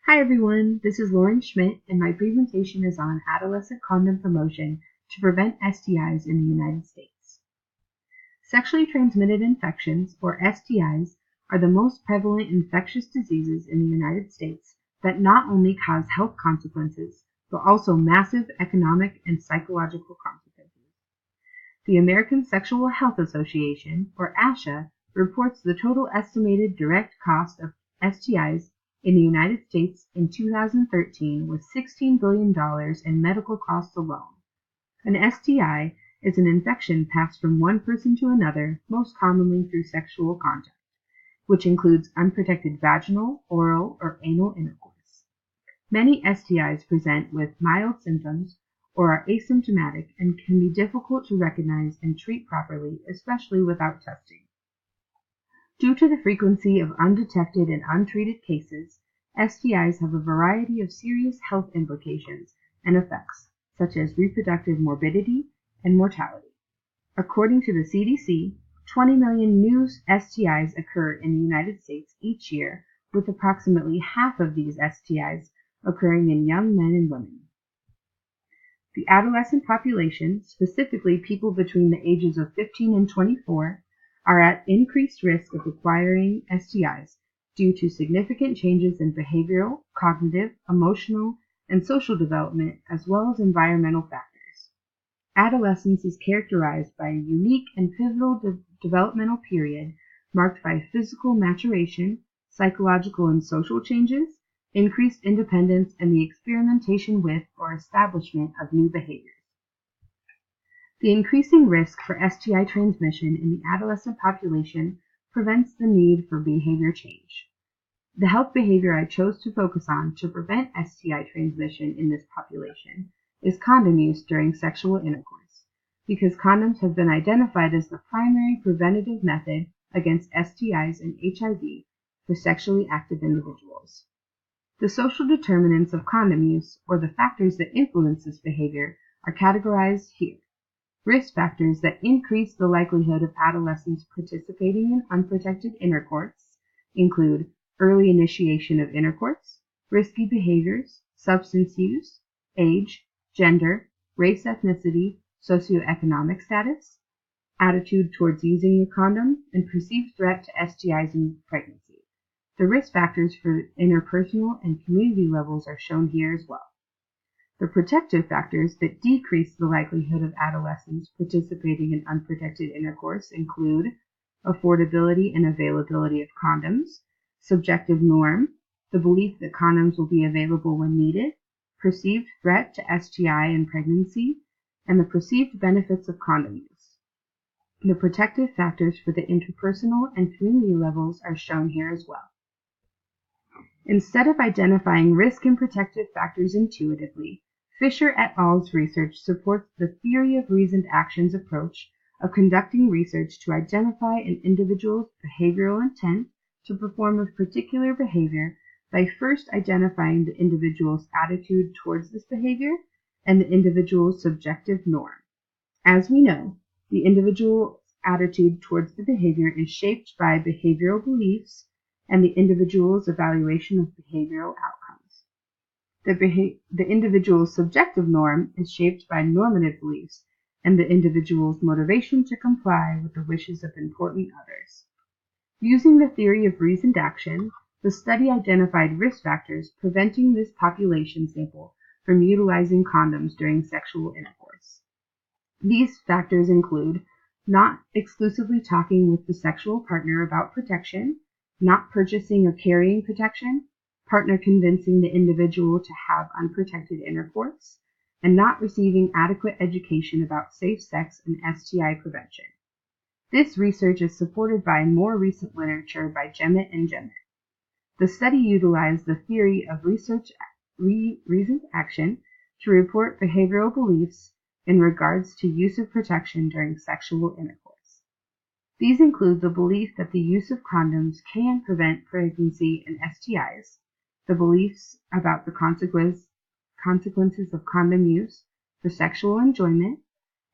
Hi everyone, this is Lauren Schmidt and my presentation is on Adolescent Condom Promotion to prevent STIs in the United States. Sexually transmitted infections, or STIs, are the most prevalent infectious diseases in the United States that not only cause health consequences, but also massive economic and psychological consequences. The American Sexual Health Association, or ASHA, reports the total estimated direct cost of STIs in the United States in 2013 was $16 billion in medical costs alone. An STI is an infection passed from one person to another, most commonly through sexual contact, which includes unprotected vaginal, oral, or anal intercourse. Many STIs present with mild symptoms or are asymptomatic and can be difficult to recognize and treat properly, especially without testing. Due to the frequency of undetected and untreated cases, STIs have a variety of serious health implications and effects, such as reproductive morbidity and mortality. According to the CDC, 20 million new STIs occur in the United States each year, with approximately half of these STIs occurring in young men and women. The adolescent population, specifically people between the ages of 15 and 24, are at increased risk of acquiring STIs due to significant changes in behavioral, cognitive, emotional, and social development, as well as environmental factors. Adolescence is characterized by a unique and pivotal developmental period marked by physical maturation, psychological and social changes, increased independence, and the experimentation with or establishment of new behaviors. The increasing risk for STI transmission in the adolescent population prevents the need for behavior change. The health behavior I chose to focus on to prevent STI transmission in this population is condom use during sexual intercourse, because condoms have been identified as the primary preventative method against STIs and HIV for sexually active individuals. The social determinants of condom use, or the factors that influence this behavior, are categorized here. Risk factors that increase the likelihood of adolescents participating in unprotected intercourse include early initiation of intercourse, risky behaviors, substance use, age, gender, race, ethnicity, socioeconomic status, attitude towards using the condom, and perceived threat to STIs in pregnancy. The risk factors for interpersonal and community levels are shown here as well. The protective factors that decrease the likelihood of adolescents participating in unprotected intercourse include affordability and availability of condoms, subjective norm, the belief that condoms will be available when needed, perceived threat to STI and pregnancy, and the perceived benefits of condom use. The protective factors for the interpersonal and community levels are shown here as well. Instead of identifying risk and protective factors intuitively, Fisher et al.'s research supports the theory of reasoned actions approach of conducting research to identify an individual's behavioral intent to perform a particular behavior by first identifying the individual's attitude towards this behavior and the individual's subjective norm. As we know, the individual's attitude towards the behavior is shaped by behavioral beliefs and the individual's evaluation of behavioral outcomes. The individual's subjective norm is shaped by normative beliefs and the individual's motivation to comply with the wishes of important others. Using the theory of reasoned action, the study identified risk factors preventing this population sample from utilizing condoms during sexual intercourse. These factors include not exclusively talking with the sexual partner about protection, not purchasing or carrying protection, partner convincing the individual to have unprotected intercourse, and not receiving adequate education about safe sex and STI prevention. This research is supported by more recent literature by Gemmett and Gemmett. The study utilized the theory of reasoned action to report behavioral beliefs in regards to use of protection during sexual intercourse. These include the belief that the use of condoms can prevent pregnancy and STIs, the beliefs about the consequences of condom use for sexual enjoyment,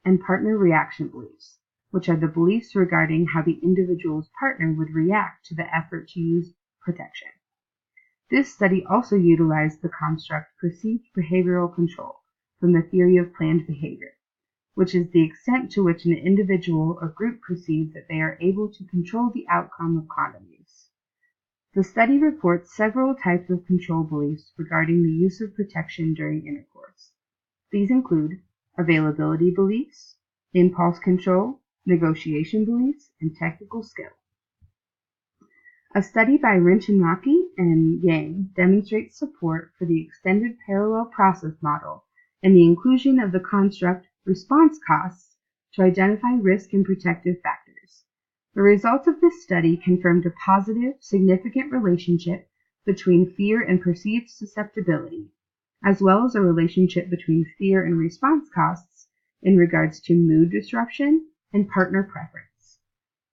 and partner reaction beliefs, which are the beliefs regarding how the individual's partner would react to the effort to use protection. This study also utilized the construct perceived behavioral control from the theory of planned behavior, which is the extent to which an individual or group perceive that they are able to control the outcome of condom use. The study reports several types of control beliefs regarding the use of protection during intercourse. These include availability beliefs, impulse control, negotiation beliefs, and technical skill. A study by Rinchinaki and Yang demonstrates support for the extended parallel process model and the inclusion of the construct response costs to identify risk and protective factors. The results of this study confirmed a positive, significant relationship between fear and perceived susceptibility, as well as a relationship between fear and response costs in regards to mood disruption and partner preference.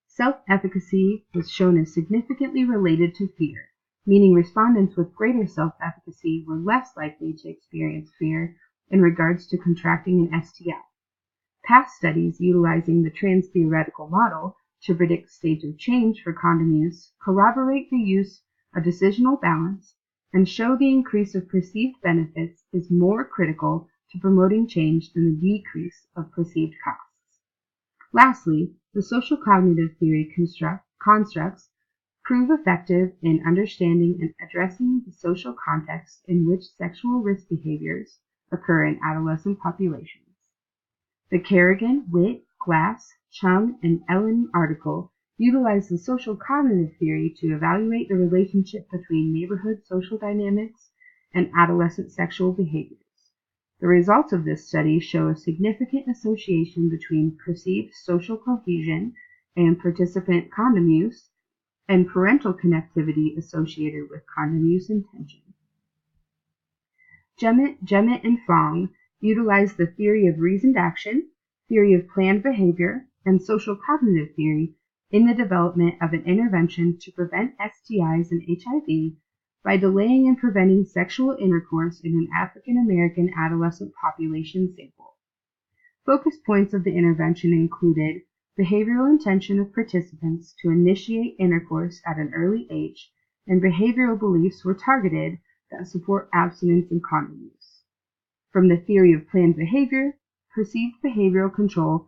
Self-efficacy was shown as significantly related to fear, meaning respondents with greater self-efficacy were less likely to experience fear in regards to contracting an STI. Past studies utilizing the trans-theoretical model to predict states of change for condom use corroborate the use of decisional balance and show the increase of perceived benefits is more critical to promoting change than the decrease of perceived costs. Lastly, the social cognitive theory constructs prove effective in understanding and addressing the social context in which sexual risk behaviors occur in adolescent populations. The Kerrigan, Witt, Glass, Chung, and Ellen article utilize the social cognitive theory to evaluate the relationship between neighborhood social dynamics and adolescent sexual behaviors. The results of this study show a significant association between perceived social cohesion and participant condom use and parental connectivity associated with condom use intention. Jemmett and Fong utilize the theory of reasoned action, theory of planned behavior, and social cognitive theory in the development of an intervention to prevent STIs and HIV by delaying and preventing sexual intercourse in an African American adolescent population sample. Focus points of the intervention included behavioral intention of participants to initiate intercourse at an early age, and behavioral beliefs were targeted that support abstinence and condom use. From the theory of planned behavior, perceived behavioral control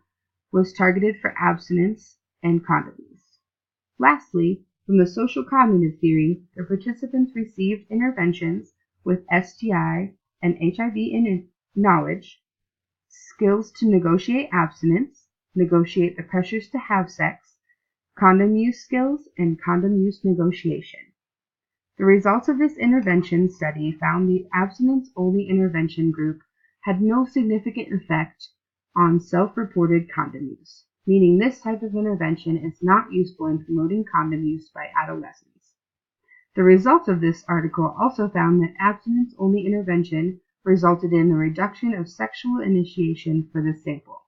was targeted for abstinence and condom use. Lastly, from the social cognitive theory, the participants received interventions with STI and HIV knowledge, skills to negotiate abstinence, negotiate the pressures to have sex, condom use skills, and condom use negotiation. The results of this intervention study found the abstinence-only intervention group had no significant effect on self-reported condom use, meaning this type of intervention is not useful in promoting condom use by adolescents. The results of this article also found that abstinence-only intervention resulted in the reduction of sexual initiation for the sample.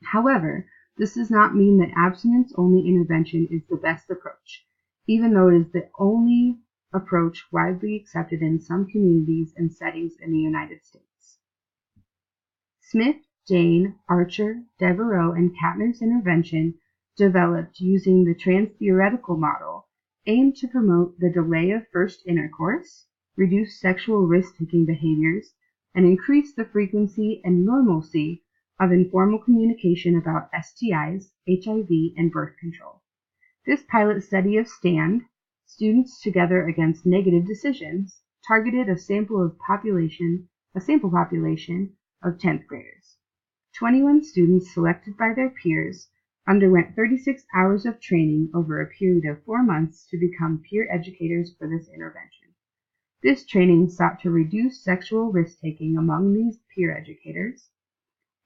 However, this does not mean that abstinence-only intervention is the best approach, even though it is the only approach widely accepted in some communities and settings in the United States. Smith, Jane, Archer, Devereaux, and Kapner's intervention, developed using the trans-theoretical model, aimed to promote the delay of first intercourse, reduce sexual risk-taking behaviors, and increase the frequency and normalcy of informal communication about STIs, HIV, and birth control. This pilot study of STAND, Students Together Against Negative Decisions, targeted a sample population of 10th graders. 21 students selected by their peers underwent 36 hours of training over a period of 4 months to become peer educators for this intervention. This training sought to reduce sexual risk-taking among these peer educators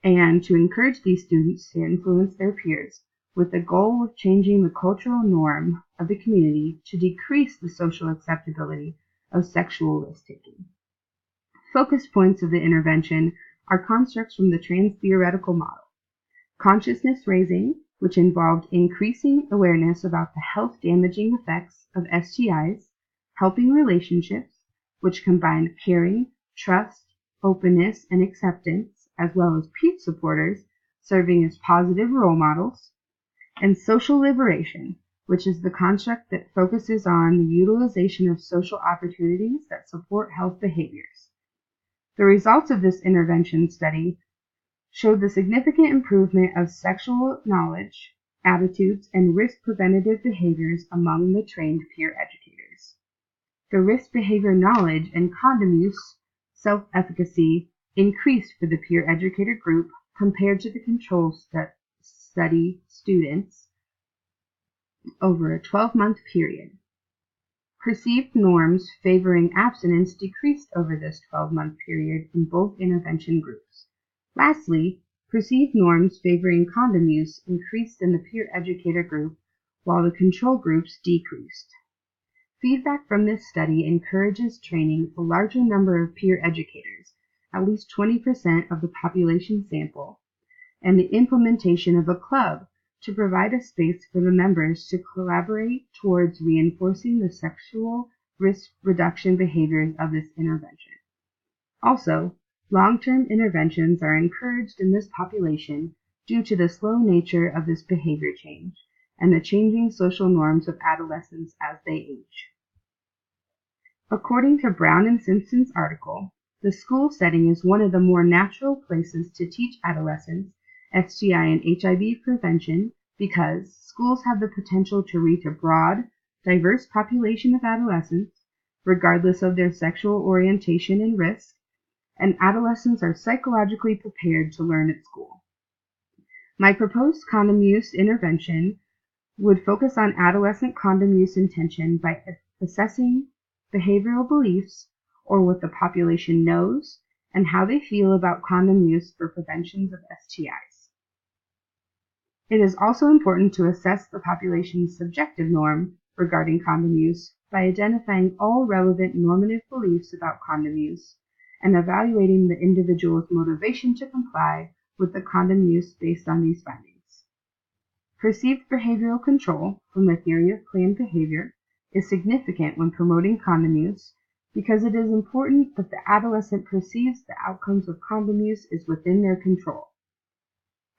and to encourage these students to influence their peers, with the goal of changing the cultural norm of the community to decrease the social acceptability of sexual risk-taking. Focus points of the intervention are constructs from the trans-theoretical model. Consciousness raising, which involved increasing awareness about the health-damaging effects of STIs, helping relationships, which combined caring, trust, openness, and acceptance, as well as peer supporters serving as positive role models, and social liberation, which is the construct that focuses on the utilization of social opportunities that support health behaviors. The results of this intervention study showed the significant improvement of sexual knowledge, attitudes, and risk preventative behaviors among the trained peer educators. The risk behavior knowledge and condom use self-efficacy increased for the peer educator group compared to the control study students over a 12-month period. Perceived norms favoring abstinence decreased over this 12-month period in both intervention groups. Lastly, perceived norms favoring condom use increased in the peer educator group while the control groups decreased. Feedback from this study encourages training a larger number of peer educators, at least 20% of the population sample, and the implementation of a club to provide a space for the members to collaborate towards reinforcing the sexual risk reduction behaviors of this intervention. Also, long-term interventions are encouraged in this population due to the slow nature of this behavior change and the changing social norms of adolescents as they age. According to Brown and Simpson's article, the school setting is one of the more natural places to teach adolescents STI and HIV prevention because schools have the potential to reach a broad, diverse population of adolescents, regardless of their sexual orientation and risk, and adolescents are psychologically prepared to learn at school. My proposed condom use intervention would focus on adolescent condom use intention by assessing behavioral beliefs, or what the population knows, and how they feel about condom use for prevention of STIs. It is also important to assess the population's subjective norm regarding condom use by identifying all relevant normative beliefs about condom use and evaluating the individual's motivation to comply with the condom use based on these findings. Perceived behavioral control from the theory of planned behavior is significant when promoting condom use because it is important that the adolescent perceives the outcomes of condom use is within their control.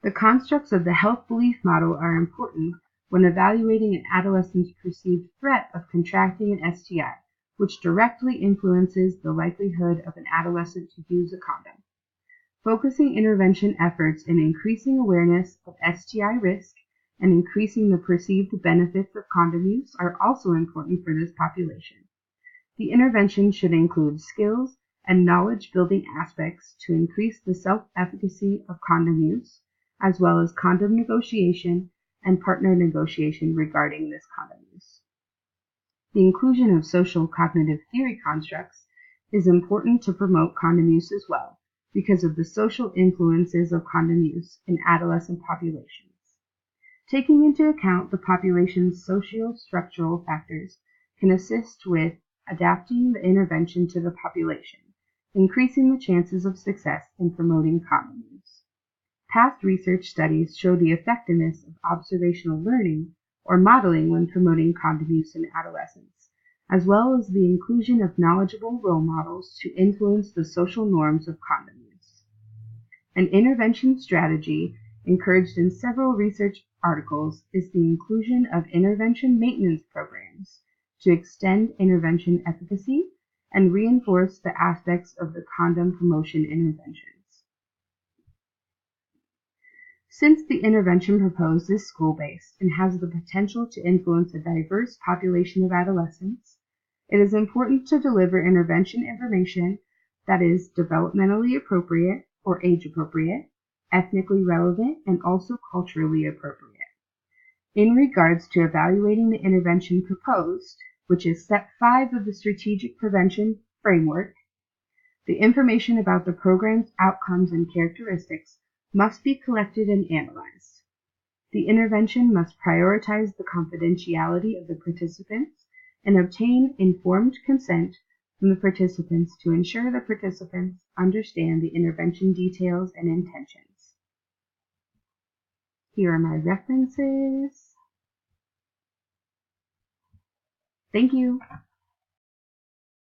The constructs of the health belief model are important when evaluating an adolescent's perceived threat of contracting an STI, which directly influences the likelihood of an adolescent to use a condom. Focusing intervention efforts in increasing awareness of STI risk and increasing the perceived benefits of condom use are also important for this population. The intervention should include skills and knowledge-building aspects to increase the self-efficacy of condom use, as well as condom negotiation and partner negotiation regarding this condom use. The inclusion of social cognitive theory constructs is important to promote condom use as well, because of the social influences of condom use in adolescent populations. Taking into account the population's socio-structural factors can assist with adapting the intervention to the population, increasing the chances of success in promoting condom use. Past research studies show the effectiveness of observational learning or modeling when promoting condom use in adolescents, as well as the inclusion of knowledgeable role models to influence the social norms of condom use. An intervention strategy encouraged in several research articles is the inclusion of intervention maintenance programs to extend intervention efficacy and reinforce the aspects of the condom promotion interventions. Since the intervention proposed is school-based and has the potential to influence a diverse population of adolescents, it is important to deliver intervention information that is developmentally appropriate or age-appropriate, ethnically relevant, and also culturally appropriate. In regards to evaluating the intervention proposed, which is Step 5 of the Strategic Prevention Framework, the information about the program's outcomes and characteristics must be collected and analyzed. The intervention must prioritize the confidentiality of the participants and obtain informed consent from the participants to ensure the participants understand the intervention details and intentions. Here are my references. Thank you.